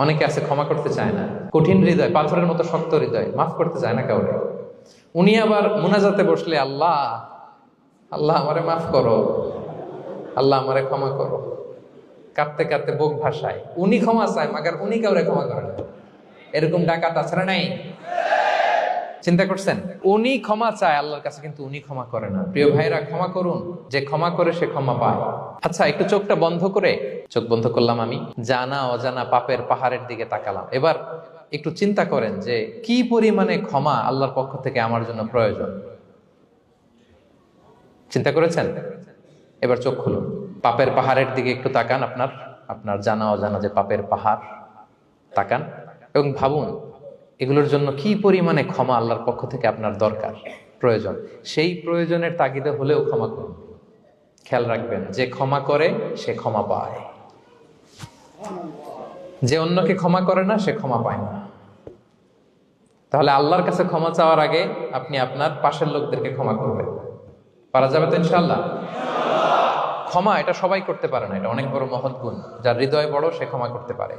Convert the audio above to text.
অনেকে আছে ক্ষমা করতে চায় না, কঠিন হৃদয়, পাথরের মতো শক্ত হৃদয়, মাফ করতে চায় না কাউরে। উনি আবার মুনাজাতে বসলে আল্লাহ আল্লাহ আমারে মাফ করো, আল্লাহ আমারে ক্ষমা করো, কাঁদতে কাঁদতে বুক ভাসায়। উনি ক্ষমা চায়, মাগার উনি কাউরে ক্ষমা করে না। এরকম ডাকাত আছে না নাই? চিন্তা করছেন? উনি ক্ষমা চায় আল্লাহর কাছে, কিন্তু উনি ক্ষমা করে না। প্রিয় ভাইরা, ক্ষমা করুন। যে ক্ষমা করে সে ক্ষমা পায়। আচ্ছা, একটু চোখটা বন্ধ করে, চোখ বন্ধ করলাম আমি, জানা অজানা পাপের পাহাড়ের দিকে তাকালাম। এবার একটু চিন্তা করেন যে কি পরিমাণে ক্ষমা আল্লাহর পক্ষ থেকে আমার জন্য প্রয়োজন। চিন্তা করেছেন? এবার চোখ খুলুন, পাপের পাহাড়ের দিকে একটু তাকান। আপনার আপনার জানা অজানা যে পাপের পাহাড়, তাকান এবং ভাবুন এগুলোর জন্য কি পরিমাণে ক্ষমা আল্লাহর পক্ষ থেকে আপনার দরকার, প্রয়োজন। সেই প্রয়োজনের তাগিদে হলেও ক্ষমা করুন। খেয়াল রাখবেন, যে ক্ষমা করে সে ক্ষমা পায়, যে অন্যকে ক্ষমা করে না সে ক্ষমা পায় না। তাহলে আল্লাহর কাছে ক্ষমা চাওয়ার আগে আপনি আপনার পাশের লোকদেরকে ক্ষমা করবেন। পারা যাবে তো ইনশাআল্লাহ? ক্ষমা এটা সবাই করতে পারে না, এটা অনেক বড় মহৎ গুণ। যার হৃদয় বড় সে ক্ষমা করতে পারে।